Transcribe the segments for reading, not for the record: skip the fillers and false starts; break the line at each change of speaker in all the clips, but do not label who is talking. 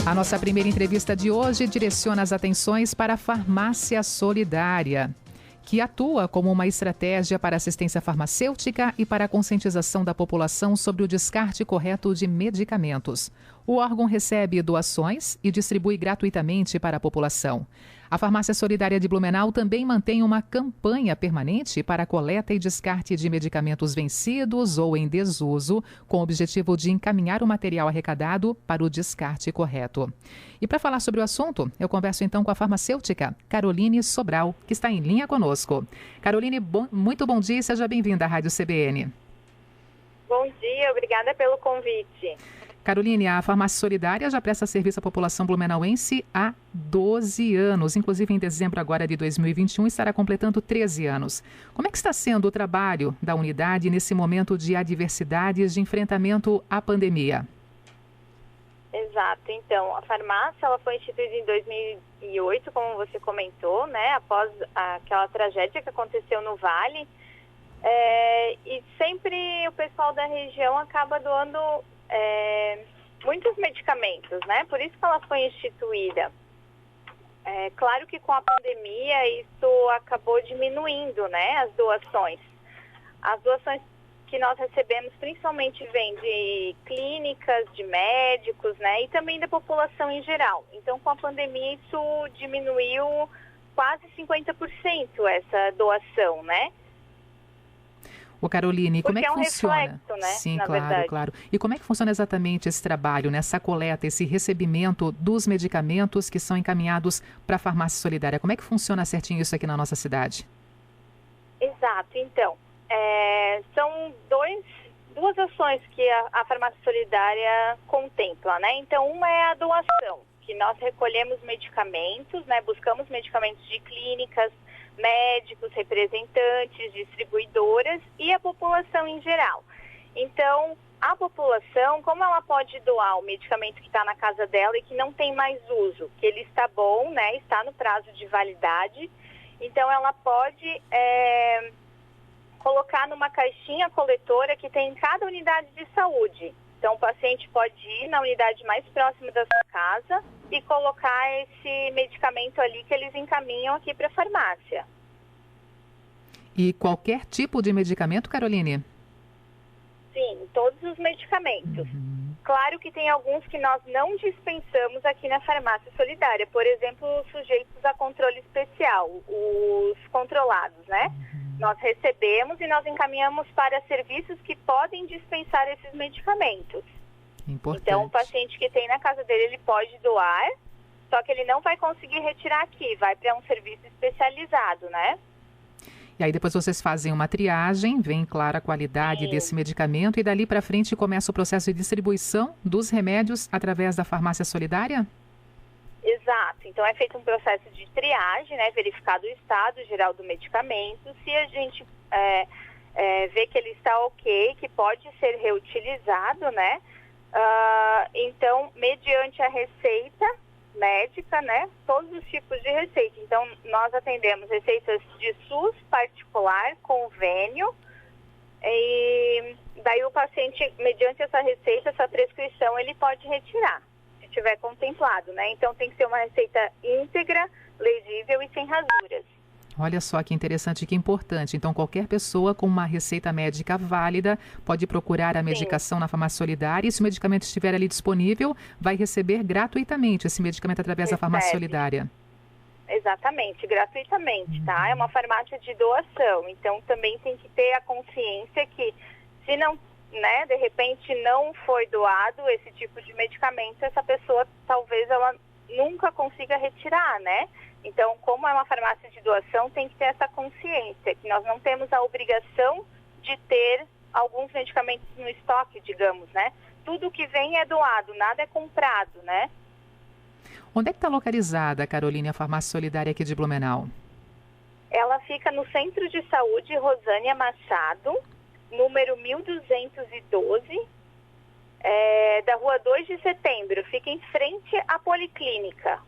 A nossa primeira entrevista de hoje direciona as atenções para a Farmácia Solidária, que atua como uma estratégia para assistência farmacêutica e para a conscientização da população sobre o descarte correto de medicamentos. O órgão recebe doações e distribui gratuitamente para a população. A Farmácia Solidária de Blumenau também mantém uma campanha permanente para a coleta e descarte de medicamentos vencidos ou em desuso, com o objetivo de encaminhar o material arrecadado para o descarte correto. E para falar sobre o assunto, eu converso então com a farmacêutica Caroline Sobral, que está em linha conosco. Caroline, muito bom dia e seja bem-vinda à Rádio CBN.
Bom dia, obrigada pelo convite.
Caroline, a Farmácia Solidária já presta serviço à população blumenauense há 12 anos. Inclusive, em dezembro agora de 2021, estará completando 13 anos. Como é que está sendo o trabalho da unidade nesse momento de adversidades de enfrentamento à pandemia?
Exato. Então, a farmácia ela foi instituída em 2008, como você comentou, né? Após aquela tragédia que aconteceu no Vale. E sempre o pessoal da região acaba doando muitos medicamentos, né? Por isso que ela foi instituída. Claro que com a pandemia isso acabou diminuindo, né? As doações. As doações que nós recebemos principalmente vêm de clínicas, de médicos, né? E também da população em geral. Então, com a pandemia isso diminuiu quase 50% essa doação, né?
Ô Caroline, como é que funciona?
Reflexo, né?
Sim, claro. E como é que funciona exatamente esse trabalho, nessa coleta, esse recebimento dos medicamentos que são encaminhados para a Farmácia Solidária? Como é que funciona certinho isso aqui na nossa cidade?
Exato. Então, são duas ações que a Farmácia Solidária contempla, né? Então, uma é a doação, que nós recolhemos medicamentos, né? Buscamos medicamentos de clínicas, médicos, representantes, distribuidoras e a população em geral. Então, a população, como ela pode doar o medicamento que está na casa dela e que não tem mais uso, que ele está bom, né, está no prazo de validade, então ela pode colocar numa caixinha coletora que tem em cada unidade de saúde. Então, o paciente pode ir na unidade mais próxima da sua casa e colocar esse medicamento ali que eles encaminham aqui para a farmácia.
E qualquer tipo de medicamento, Caroline?
Sim, todos os medicamentos. Claro que tem alguns que nós não dispensamos aqui na Farmácia Solidária. Por exemplo, os sujeitos a controle especial, os controlados, né? Nós recebemos e nós encaminhamos para serviços que podem dispensar esses medicamentos.
Importante.
Então, o paciente que tem na casa dele, ele pode doar, só que ele não vai conseguir retirar aqui, vai para um serviço especializado, né?
E aí depois vocês fazem uma triagem, vem clara a qualidade desse medicamento e dali para frente começa o processo de distribuição dos remédios através da Farmácia Solidária?
Exato. Então, é feito um processo de triagem, né? Verificado o estado geral do medicamento. Se a gente vê que ele está ok, que pode ser reutilizado, né? Então, mediante a receita médica, né? Todos os tipos de receita. Então, nós atendemos receitas de SUS, particular, convênio. E daí o paciente, mediante essa receita, essa prescrição, ele pode retirar, se tiver contemplado, né? Então tem que ser uma receita íntegra, legível e sem rasuras.
Olha só que interessante e que importante. Então qualquer pessoa com uma receita médica válida pode procurar a medicação na Farmácia Solidária e se o medicamento estiver ali disponível, vai receber gratuitamente esse medicamento através da Farmácia Solidária.
Exatamente, gratuitamente, tá? É uma farmácia de doação, então também tem que ter a consciência que se não, né, de repente não foi doado esse tipo de medicamento, essa pessoa talvez ela nunca consiga retirar, né? Então, como é uma farmácia de doação, tem que ter essa consciência que nós não temos a obrigação de ter alguns medicamentos no estoque, digamos, né? Tudo que vem é doado, nada é comprado, né?
Onde é que está localizada, Caroline, a Farmácia Solidária aqui de Blumenau?
Ela fica no Centro de Saúde Rosânia Machado, número 1212, da Rua 2 de Setembro. Fica em frente à Policlínica.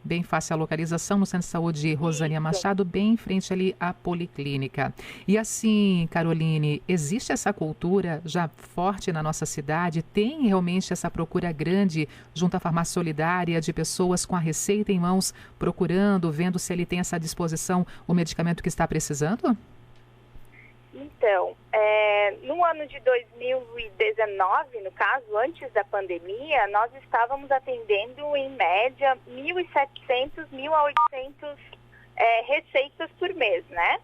bem fácil a localização, no Centro de Saúde Rosânia Machado, bem em frente ali à Policlínica. E assim, Caroline, existe essa cultura já forte na nossa cidade? Tem realmente essa procura grande junto à farmácia solidária de pessoas com a receita em mãos, procurando, vendo se ele tem essa disposição, o medicamento que está precisando?
Então, no ano de 2019, no caso, antes da pandemia, nós estávamos atendendo em média 1.700, 1.800 receitas por mês, né?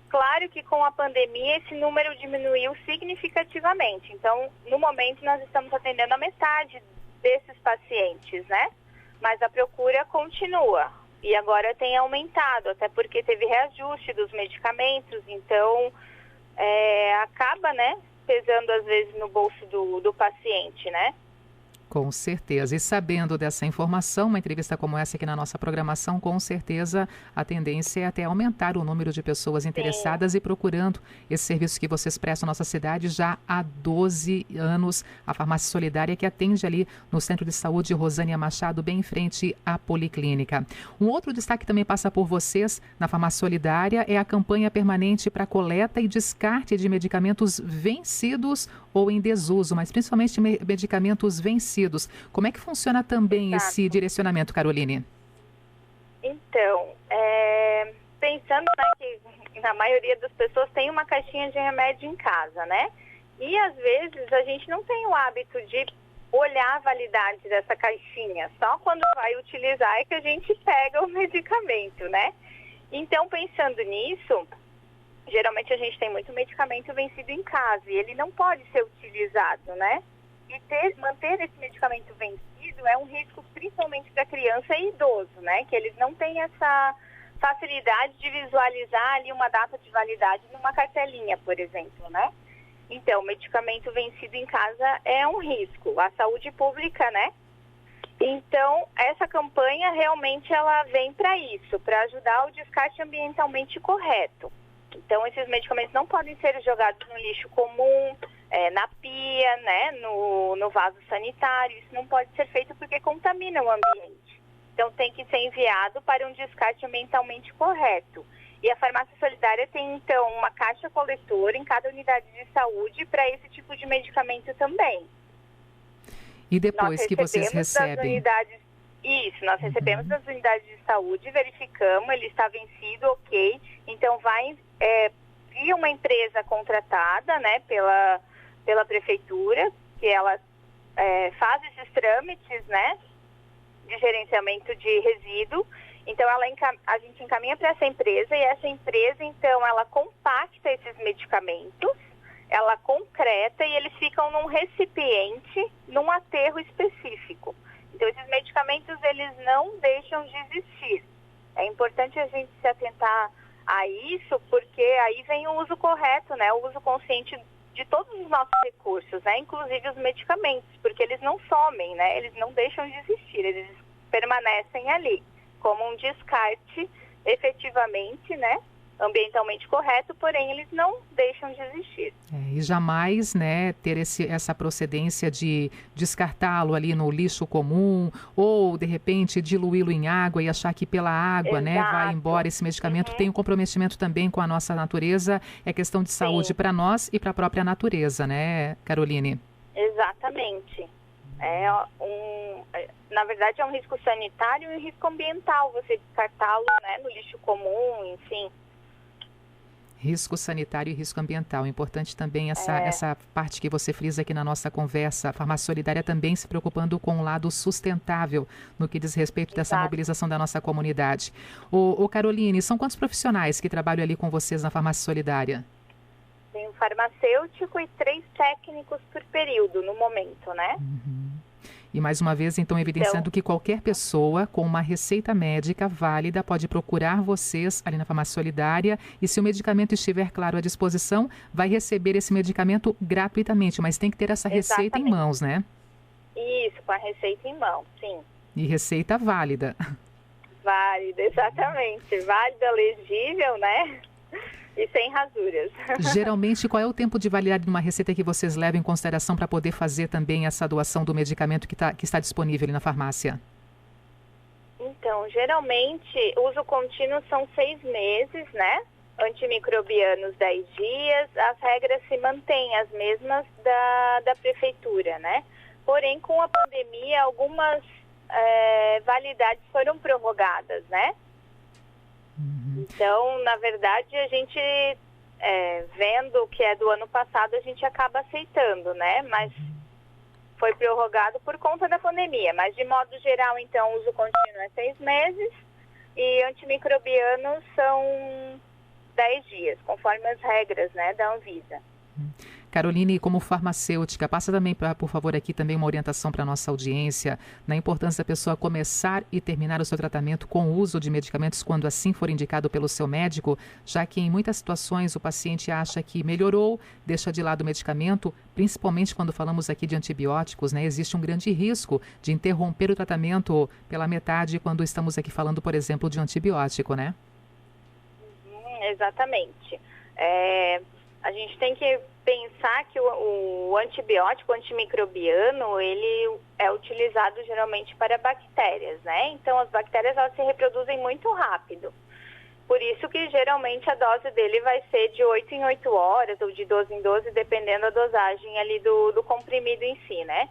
Claro que com a pandemia esse número diminuiu significativamente. Então, no momento nós estamos atendendo a metade desses pacientes, né? Mas a procura continua e agora tem aumentado, até porque teve reajuste dos medicamentos, então acaba, né, pesando às vezes no bolso do paciente, né?
Com certeza. E sabendo dessa informação, uma entrevista como essa aqui na nossa programação, com certeza a tendência é até aumentar o número de pessoas interessadas e procurando esse serviço que vocês prestam à nossa cidade já há 12 anos. A Farmácia Solidária que atende ali no Centro de Saúde Rosânia Machado, bem em frente à Policlínica. Um outro destaque também passa por vocês na Farmácia Solidária é a campanha permanente para coleta e descarte de medicamentos vencidos ou em desuso, mas principalmente medicamentos vencidos. Como é que funciona também esse direcionamento, Caroline?
Então, pensando, né, que a maioria das pessoas tem uma caixinha de remédio em casa, né? E às vezes a gente não tem o hábito de olhar a validade dessa caixinha. Só quando vai utilizar é que a gente pega o medicamento, né? Então, pensando nisso, geralmente a gente tem muito medicamento vencido em casa e ele não pode ser utilizado, né? E manter esse medicamento vencido é um risco principalmente para criança e idoso, né? Que eles não têm essa facilidade de visualizar ali uma data de validade numa cartelinha, por exemplo, né? Então, medicamento vencido em casa é um risco. A saúde pública, né? Então, essa campanha realmente ela vem para isso, para ajudar o descarte ambientalmente correto. Então, esses medicamentos não podem ser jogados no lixo comum, na pia, né, no vaso sanitário. Isso não pode ser feito porque contamina o ambiente. Então, tem que ser enviado para um descarte ambientalmente correto. E a Farmácia Solidária tem, então, uma caixa coletora em cada unidade de saúde para esse tipo de medicamento também.
E depois que vocês recebem?
Nós recebemos das unidades de saúde, verificamos, ele está vencido, ok. Então, vai via uma empresa contratada, né, pela prefeitura, que ela faz esses trâmites, né, de gerenciamento de resíduo. Então, a gente encaminha para essa empresa e essa empresa, então, ela compacta esses medicamentos, ela concreta e eles ficam num recipiente, num aterro específico. Então, esses medicamentos, eles não deixam de existir. É importante a gente se atentar a isso, porque aí vem o uso correto, né? O uso consciente de todos os nossos recursos, né? Inclusive os medicamentos, porque eles não somem, né? Eles não deixam de existir, eles permanecem ali como um descarte efetivamente, né? Ambientalmente correto, porém eles não deixam de existir.
E jamais, né, ter essa procedência de descartá-lo ali no lixo comum ou, de repente, diluí-lo em água e achar que pela água, né, vai embora esse medicamento. Tem um comprometimento também com a nossa natureza, é questão de saúde para nós e para a própria natureza, né, Caroline?
Exatamente. Na verdade, é um risco sanitário e um risco ambiental você descartá-lo, né, no lixo comum, enfim.
Risco sanitário e risco ambiental. Importante também essa parte que você frisa aqui na nossa conversa. A Farmácia Solidária também se preocupando com o lado sustentável no que diz respeito dessa mobilização da nossa comunidade. Ô Caroline, são quantos profissionais que trabalham ali com vocês na Farmácia Solidária?
Tem um farmacêutico e 3 técnicos por período no momento, né?
E mais uma vez, então, evidenciando que qualquer pessoa com uma receita médica válida pode procurar vocês ali na Farmácia Solidária e se o medicamento estiver, claro, à disposição, vai receber esse medicamento gratuitamente, mas tem que ter essa receita em mãos, né?
Isso, com a receita em mão, sim.
E receita válida.
Válida, exatamente. Válida, legível, né? E sem rasuras.
Geralmente, qual é o tempo de validade de uma receita que vocês levam em consideração para poder fazer também essa doação do medicamento que está disponível ali na farmácia?
Então, geralmente, uso contínuo são 6 meses, né? Antimicrobianos 10 dias, as regras se mantêm as mesmas da prefeitura, né? Porém, com a pandemia, algumas validades foram prorrogadas, né? Então, na verdade, a gente, vendo o que é do ano passado, a gente acaba aceitando, né? Mas foi prorrogado por conta da pandemia. Mas, de modo geral, então, o uso contínuo é 6 meses e antimicrobianos são 10 dias, conforme as regras, né, da Anvisa.
Caroline, como farmacêutica, passa também, por favor, aqui também uma orientação para a nossa audiência na importância da pessoa começar e terminar o seu tratamento com o uso de medicamentos quando assim for indicado pelo seu médico, já que em muitas situações o paciente acha que melhorou, deixa de lado o medicamento, principalmente quando falamos aqui de antibióticos, né? Existe um grande risco de interromper o tratamento pela metade quando estamos aqui falando, por exemplo, de antibiótico, né?
Exatamente. A gente tem que pensar que o antibiótico, o antimicrobiano, ele é utilizado geralmente para bactérias, né? Então, as bactérias, elas se reproduzem muito rápido. Por isso que, geralmente, a dose dele vai ser de 8 em 8 horas ou de 12 em 12, dependendo da dosagem ali do comprimido em si, né?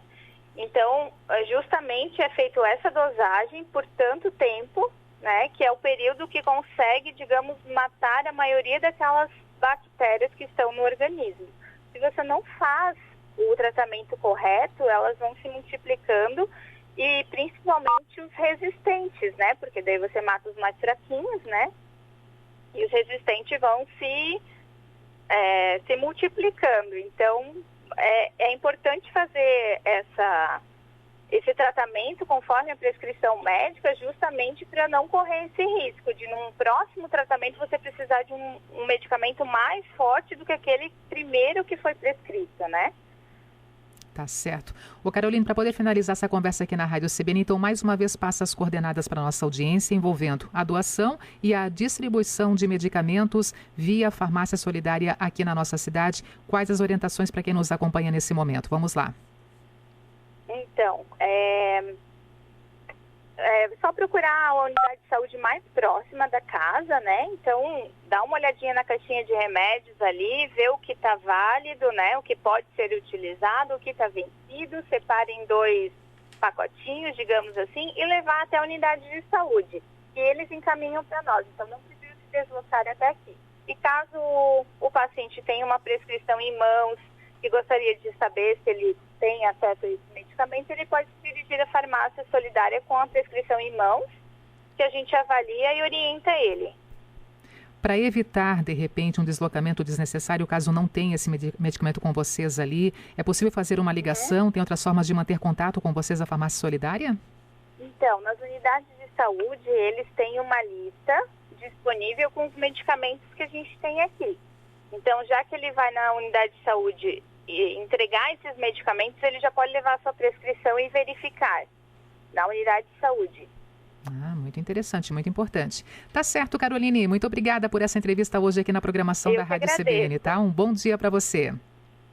Então, justamente é feito essa dosagem por tanto tempo, né? Que é o período que consegue, digamos, matar a maioria daquelas bactérias que estão no organismo. Se você não faz o tratamento correto, elas vão se multiplicando e principalmente os resistentes, né? Porque daí você mata os mais fraquinhos, né? E os resistentes vão se multiplicando. Então, é importante fazer esse tratamento conforme a prescrição médica, justamente para não correr esse risco de, num próximo tratamento, você precisar de um medicamento mais forte do que aquele primeiro que foi prescrito, né?
Tá certo. Ô Caroline, para poder finalizar essa conversa aqui na Rádio CBN, então, mais uma vez, passa as coordenadas para a nossa audiência, envolvendo a doação e a distribuição de medicamentos via farmácia solidária aqui na nossa cidade. Quais as orientações para quem nos acompanha nesse momento? Vamos lá.
Então, só procurar a unidade de saúde mais próxima da casa, né? Então, dá uma olhadinha na caixinha de remédios ali, ver o que está válido, né? O que pode ser utilizado, o que está vencido, separe em 2 pacotinhos, digamos assim, e levar até a unidade de saúde. E eles encaminham para nós, então não precisa se deslocar até aqui. E caso o paciente tenha uma prescrição em mãos e gostaria de saber se ele tem acesso a esse medicamento, ele pode se dirigir à farmácia solidária com a prescrição em mãos, que a gente avalia e orienta ele.
Para evitar, de repente, um deslocamento desnecessário, caso não tenha esse medicamento com vocês ali, é possível fazer uma ligação? Tem outras formas de manter contato com vocês, a farmácia solidária?
Então, nas unidades de saúde, eles têm uma lista disponível com os medicamentos que a gente tem aqui. Então, já que ele vai na unidade de saúde e entregar esses medicamentos, ele já pode levar a sua prescrição e verificar na unidade de saúde.
Muito interessante, muito importante. Tá certo, Caroline. Muito obrigada por essa entrevista hoje aqui na programação da Rádio CBN, tá? Um bom dia para você.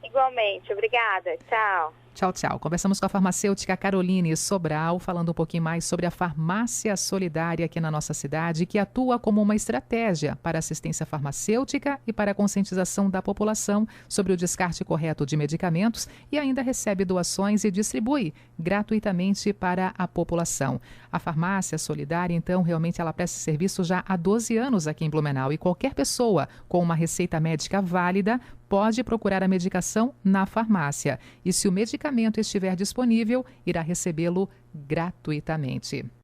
Igualmente, obrigada. Tchau.
Tchau, tchau. Conversamos com a farmacêutica Caroline Sobral, falando um pouquinho mais sobre a farmácia solidária aqui na nossa cidade, que atua como uma estratégia para assistência farmacêutica e para a conscientização da população sobre o descarte correto de medicamentos e ainda recebe doações e distribui gratuitamente para a população. A farmácia solidária, então, realmente ela presta serviço já há 12 anos aqui em Blumenau e qualquer pessoa com uma receita médica válida pode procurar a medicação na farmácia. E se o medicamento estiver disponível, irá recebê-lo gratuitamente.